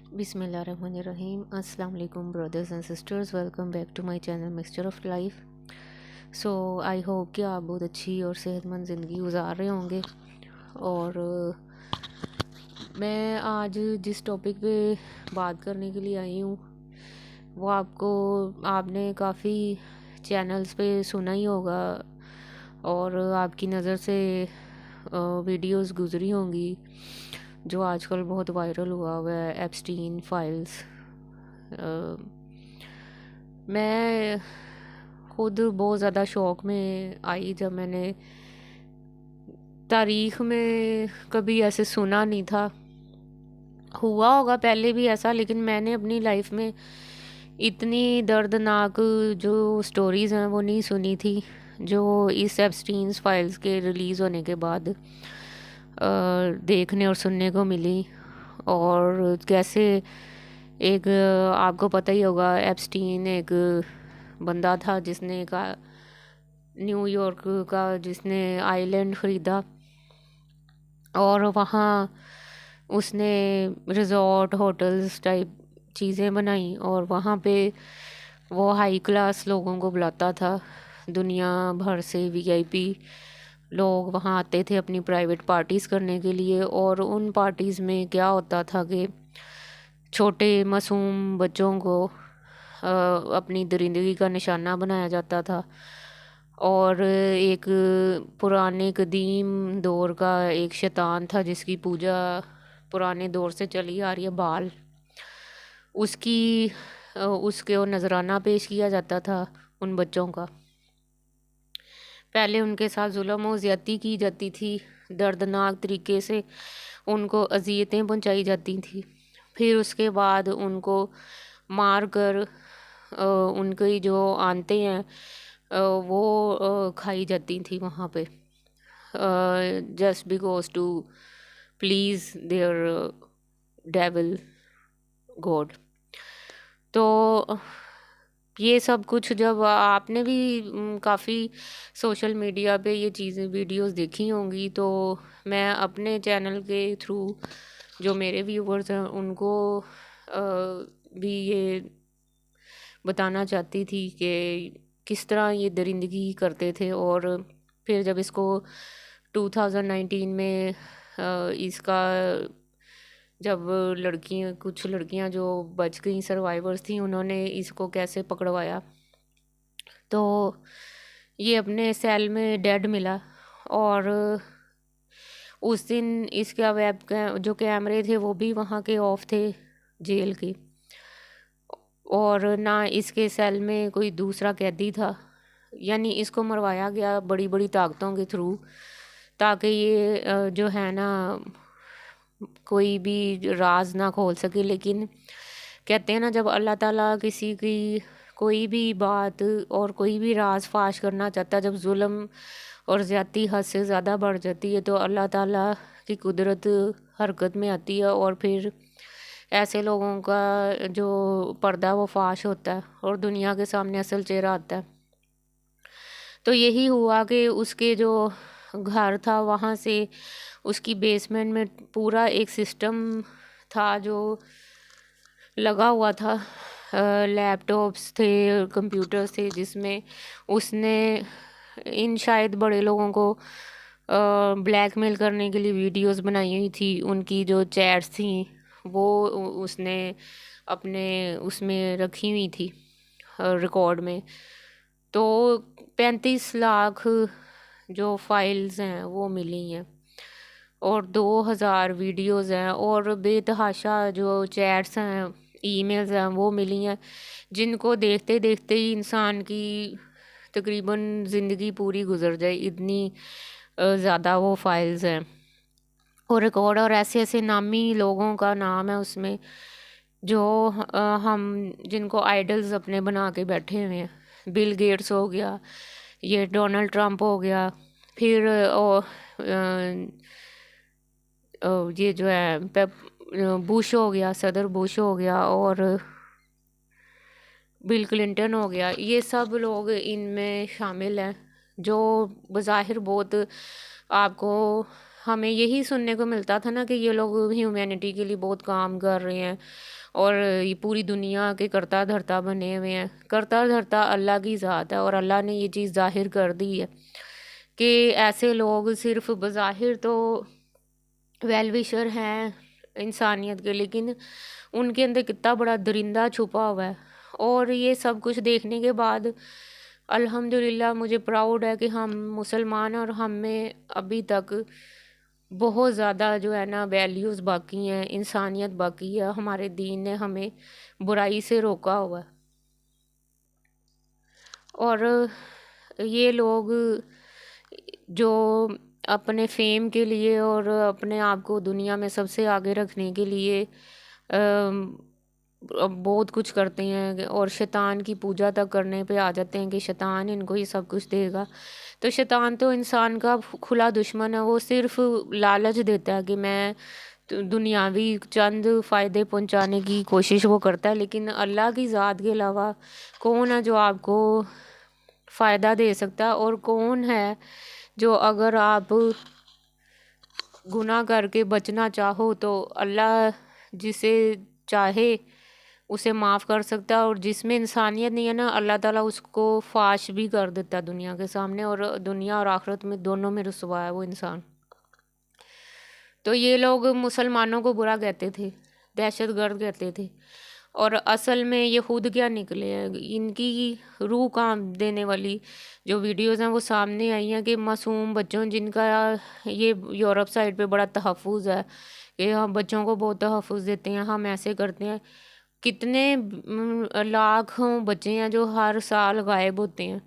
بسم اللہ الرحمن الرحیم. السلام علیکم brothers and sisters. Welcome back to my channel mister of life. So I hope کہ آپ بہت اچھی اور صحت مند زندگی گزار رہے ہوں گے. اور میں آج جس ٹاپک پہ بات کرنے کے لیے آئی ہوں وہ آپ نے کافی چینلز پہ سنا ہی ہوگا اور آپ کی نظر سے ویڈیوز گزری ہوں گی جو آج کل بہت وائرل ہوا ہے، ایپسٹین فائلز. میں خود بہت زیادہ شوق میں آئی جب میں نے تاریخ میں کبھی ایسے سنا نہیں تھا. ہوا ہوگا پہلے بھی ایسا، لیکن میں نے اپنی لائف میں اتنی دردناک جو سٹوریز ہیں وہ نہیں سنی تھی جو اس ایپسٹینز فائلز کے ریلیز ہونے کے بعد دیکھنے اور سننے کو ملی. اور کیسے ایک آپ کو پتہ ہی ہوگا ایپسٹین ایک بندہ تھا جس نے نیو یارک کا جس نے آئی لینڈ خریدا اور وہاں اس نے ریزورٹ ہوٹلز ٹائپ چیزیں بنائیں اور وہاں پہ وہ ہائی کلاس لوگوں کو بلاتا تھا. دنیا بھر سے وی آئی پی لوگ وہاں آتے تھے اپنی پرائیویٹ پارٹیز کرنے کے لیے. اور ان پارٹیز میں کیا ہوتا تھا کہ چھوٹے معصوم بچوں کو اپنی درندگی کا نشانہ بنایا جاتا تھا. اور ایک پرانے قدیم دور کا ایک شیطان تھا جس کی پوجا پرانے دور سے چلی آ رہی ہے، بال، اس کے نذرانہ پیش کیا جاتا تھا ان بچوں کا. پہلے ان کے ساتھ ظلم و زیادتی کی جاتی تھی، دردناک طریقے سے ان کو اذیتیں پہنچائی جاتی تھیں. پھر اس کے بعد ان کو مار کر ان کی جو آنتیں ہیں وہ کھائی جاتی تھیں وہاں پہ، just because to please their devil god. تو یہ سب کچھ جب آپ نے بھی کافی سوشل میڈیا پہ یہ چیزیں ویڈیوز دیکھی ہوں گی تو میں اپنے چینل کے تھرو جو میرے ویورز ہیں ان کو بھی یہ بتانا چاہتی تھی کہ کس طرح یہ درندگی کرتے تھے. اور پھر جب اس کو 2019 میں اس کا جب کچھ لڑکیاں جو بچ گئیں سروائیورز تھیں انہوں نے اس کو کیسے پکڑوایا تو یہ اپنے سیل میں ڈیڈ ملا. اور اس دن اس کا جو کیمرے تھے وہ بھی وہاں کے آف تھے جیل کے، اور نہ اس کے سیل میں کوئی دوسرا قیدی تھا. یعنی اس کو مروایا گیا بڑی بڑی طاقتوں کے تھرو تاکہ یہ جو ہے نا کوئی بھی راز نہ کھول سکے. لیکن کہتے ہیں نا جب اللہ تعالیٰ کسی کی کوئی بھی بات اور کوئی بھی راز فاش کرنا چاہتا ہے، جب ظلم اور زیادتی حد سے زیادہ بڑھ جاتی ہے تو اللہ تعالیٰ کی قدرت حرکت میں آتی ہے اور پھر ایسے لوگوں کا جو پردہ وہ فاش ہوتا ہے اور دنیا کے سامنے اصل چہرہ آتا ہے. تو یہی ہوا کہ اس کے جو گھر تھا وہاں سے اس کی بیسمنٹ میں پورا ایک سسٹم تھا جو لگا ہوا تھا، لیپ ٹاپس تھے، کمپیوٹرز تھے، جس میں اس نے ان شاید بڑے لوگوں کو بلیک میل کرنے کے لیے ویڈیوز بنائی ہوئی تھی. ان کی جو چیٹس تھیں وہ اس نے اپنے اس میں رکھی ہوئی تھی ریکارڈ میں. تو 35 لاکھ جو فائلز ہیں وہ ملی ہیں اور 2000 ویڈیوز ہیں اور بے تحاشا جو چیٹس ہیں، ای میلز ہیں وہ ملی ہیں، جن کو دیکھتے دیکھتے ہی انسان کی تقریباً زندگی پوری گزر جائے، اتنی زیادہ وہ فائلز ہیں اور ریکارڈ. اور ایسے ایسے نامی لوگوں کا نام ہے اس میں جو ہم جن کو آئیڈلز اپنے بنا کے بیٹھے ہوئے ہیں. بل گیٹس ہو گیا، یہ ڈونلڈ ٹرمپ ہو گیا، پھر یہ جو ہے بش ہو گیا، صدر بش ہو گیا، اور بل کلنٹن ہو گیا. یہ سب لوگ ان میں شامل ہیں جو بظاہر بہت آپ کو ہمیں یہی سننے کو ملتا تھا نا کہ یہ لوگ ہیومینٹی کے لیے بہت کام کر رہے ہیں اور یہ پوری دنیا کے کرتا دھرتا بنے ہوئے ہیں. کرتا دھرتا اللہ کی ذات ہے، اور اللہ نے یہ چیز ظاہر کر دی ہے کہ ایسے لوگ صرف بظاہر تو ویل وشر ہیں انسانیت کے، لیکن ان کے اندر کتنا بڑا درندہ چھپا ہوا ہے. اور یہ سب کچھ دیکھنے کے بعد الحمدللہ مجھے پراؤڈ ہے کہ ہم مسلمان ہیں، اور ہم میں ابھی تک بہت زیادہ جو ہے نا ویلیوز باقی ہیں، انسانیت باقی ہے. ہمارے دین نے ہمیں برائی سے روکا ہوا ہے. اور یہ لوگ جو اپنے فیم کے لیے اور اپنے آپ کو دنیا میں سب سے آگے رکھنے کے لیے بہت کچھ کرتے ہیں، اور شیطان کی پوجا تک کرنے پہ آ جاتے ہیں کہ شیطان ان کو یہ سب کچھ دے گا. تو شیطان تو انسان کا کھلا دشمن ہے. وہ صرف لالچ دیتا ہے کہ میں دنیاوی چند فائدے پہنچانے کی کوشش وہ کرتا ہے، لیکن اللہ کی ذات کے علاوہ کون ہے جو آپ کو فائدہ دے سکتا ہے؟ اور کون ہے جو اگر آپ گناہ کر کے بچنا چاہو تو اللہ جسے چاہے اسے معاف کر سکتا ہے، اور جس میں انسانیت نہیں ہے نا، اللہ تعالیٰ اس کو فاش بھی کر دیتا ہے دنیا کے سامنے، اور دنیا اور آخرت میں دونوں میں رسوا ہے وہ انسان. تو یہ لوگ مسلمانوں کو برا کہتے تھے، دہشت گرد کہتے تھے، اور اصل میں یہ خود کیا نکلے ہیں. ان کی روح کام دینے والی جو ویڈیوز ہیں وہ سامنے آئی ہیں کہ معصوم بچوں جن کا یہ یورپ سائڈ پہ بڑا تحفظ ہے کہ ہم بچوں کو بہت تحفظ دیتے ہیں، ہم ایسے کرتے ہیں. کتنے لاکھوں بچے ہیں جو ہر سال غائب ہوتے ہیں،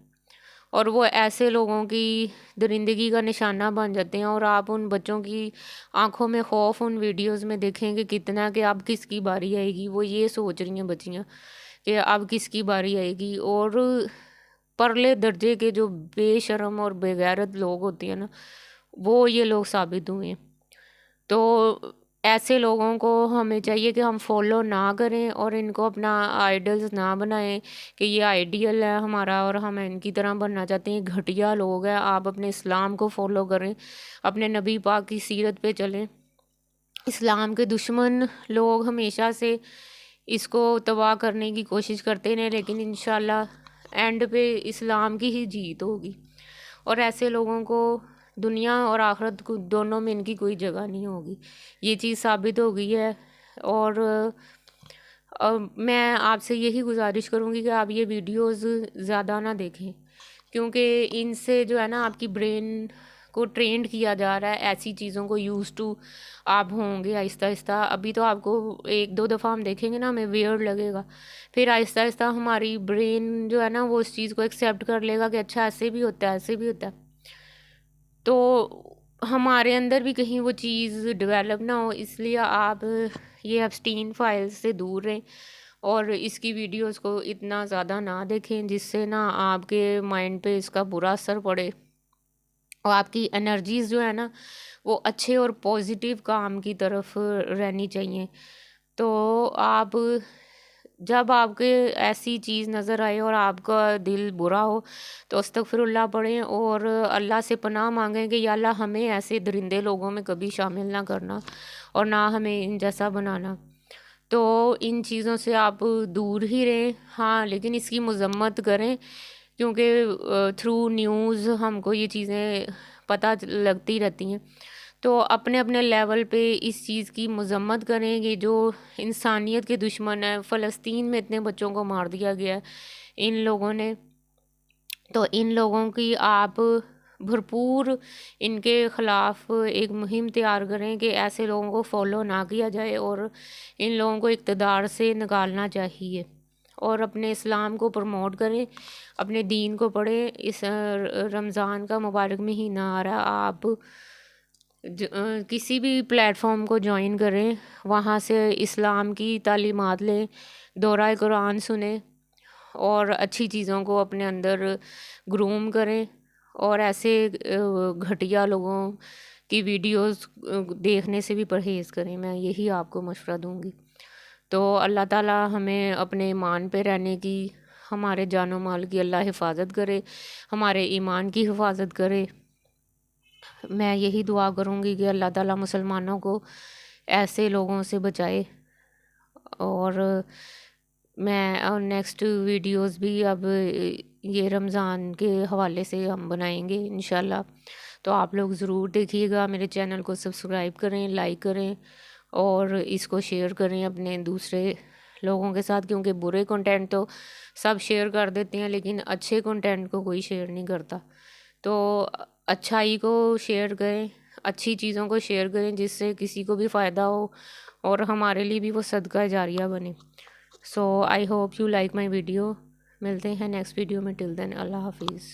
اور وہ ایسے لوگوں کی درندگی کا نشانہ بن جاتے ہیں. اور آپ ان بچوں کی آنکھوں میں خوف ان ویڈیوز میں دیکھیں کہ کتنا کہ اب کس کی باری آئے گی. وہ یہ سوچ رہی ہیں بچیاں کہ اب کس کی باری آئے گی. اور پرلے درجے کے جو بے شرم اور بے غیرت لوگ ہوتے ہیں نا، وہ یہ لوگ ثابت ہوئے ہیں. تو ایسے لوگوں کو ہمیں چاہیے کہ ہم فالو نہ کریں اور ان کو اپنا آئیڈلز نہ بنائیں کہ یہ آئیڈیل ہے ہمارا اور ہم ان کی طرح بننا چاہتے ہیں. گھٹیا لوگ ہیں. آپ اپنے اسلام کو فالو کریں، اپنے نبی پاک کی سیرت پہ چلیں. اسلام کے دشمن لوگ ہمیشہ سے اس کو تباہ کرنے کی کوشش کرتے ہیں، لیکن انشاءاللہ اینڈ پہ اسلام کی ہی جیت ہوگی. اور ایسے لوگوں کو دنیا اور آخرت کو دونوں میں ان کی کوئی جگہ نہیں ہوگی. یہ چیز ثابت ہو گئی ہے. اور میں آپ سے یہی گزارش کروں گی کہ آپ یہ ویڈیوز زیادہ نہ دیکھیں، کیونکہ ان سے جو ہے نا آپ کی برین کو ٹرینڈ کیا جا رہا ہے ایسی چیزوں کو یوز ٹو آپ ہوں گے آہستہ آہستہ. ابھی تو آپ کو ایک دو دفعہ ہم دیکھیں گے نا ہمیں ویئرڈ لگے گا، پھر آہستہ آہستہ ہماری برین جو ہے نا وہ اس چیز کو ایکسیپٹ کر لے گا کہ اچھا ایسے بھی ہوتا ہے، ایسے بھی ہوتا ہے. تو ہمارے اندر بھی کہیں وہ چیز ڈیولپ نہ ہو، اس لیے آپ یہ ایبسٹین فائلز سے دور رہیں اور اس کی ویڈیوز کو اتنا زیادہ نہ دیکھیں جس سے نا آپ کے مائنڈ پہ اس کا برا اثر پڑے. اور آپ کی انرجیز جو ہے نا وہ اچھے اور پازیٹیو کام کی طرف رہنی چاہیے. تو آپ جب آپ کے ایسی چیز نظر آئے اور آپ کا دل برا ہو تو استغفر اللہ پڑھیں اور اللہ سے پناہ مانگیں کہ یا اللہ ہمیں ایسے درندے لوگوں میں کبھی شامل نہ کرنا اور نہ ہمیں ان جیسا بنانا. تو ان چیزوں سے آپ دور ہی رہیں. ہاں لیکن اس کی مذمت کریں، کیونکہ تھرو نیوز ہم کو یہ چیزیں پتہ لگتی رہتی ہیں. تو اپنے اپنے لیول پہ اس چیز کی مذمت کریں کہ جو انسانیت کے دشمن ہیں. فلسطین میں اتنے بچوں کو مار دیا گیا ہے ان لوگوں نے، تو ان لوگوں کی آپ بھرپور ان کے خلاف ایک مہم تیار کریں کہ ایسے لوگوں کو فالو نہ کیا جائے اور ان لوگوں کو اقتدار سے نکالنا چاہیے. اور اپنے اسلام کو پروموٹ کریں، اپنے دین کو پڑھیں. اس رمضان کا مبارک مہینہ آ رہا ہے، آپ کسی بھی پلیٹ فارم کو جوائن کریں، وہاں سے اسلام کی تعلیمات لیں، دورہ قرآن سنیں اور اچھی چیزوں کو اپنے اندر گروم کریں. اور ایسے گھٹیا لوگوں کی ویڈیوز دیکھنے سے بھی پرہیز کریں. میں یہی آپ کو مشورہ دوں گی. تو اللہ تعالیٰ ہمیں اپنے ایمان پہ رہنے کی، ہمارے جان و مال کی اللہ حفاظت کرے، ہمارے ایمان کی حفاظت کرے. میں یہی دعا کروں گی کہ اللہ تعالیٰ مسلمانوں کو ایسے لوگوں سے بچائے. اور میں نیکسٹ ویڈیوز بھی اب یہ رمضان کے حوالے سے ہم بنائیں گے انشاءاللہ. تو آپ لوگ ضرور دیکھیے گا. میرے چینل کو سبسکرائب کریں, لائک کریں اور اس کو شیئر کریں اپنے دوسرے لوگوں کے ساتھ, کیونکہ برے کنٹینٹ تو سب شیئر کر دیتے ہیں لیکن اچھے کنٹینٹ کو کوئی شیئر نہیں کرتا. تو اچھائی کو شیئر کریں, اچھی چیزوں کو شیئر کریں جس سے کسی کو بھی فائدہ ہو اور ہمارے لیے بھی وہ صدقہ جاریہ بنے. So I hope you like my video. ملتے ہیں نیکسٹ ویڈیو میں. ٹل دین اللہ حافظ.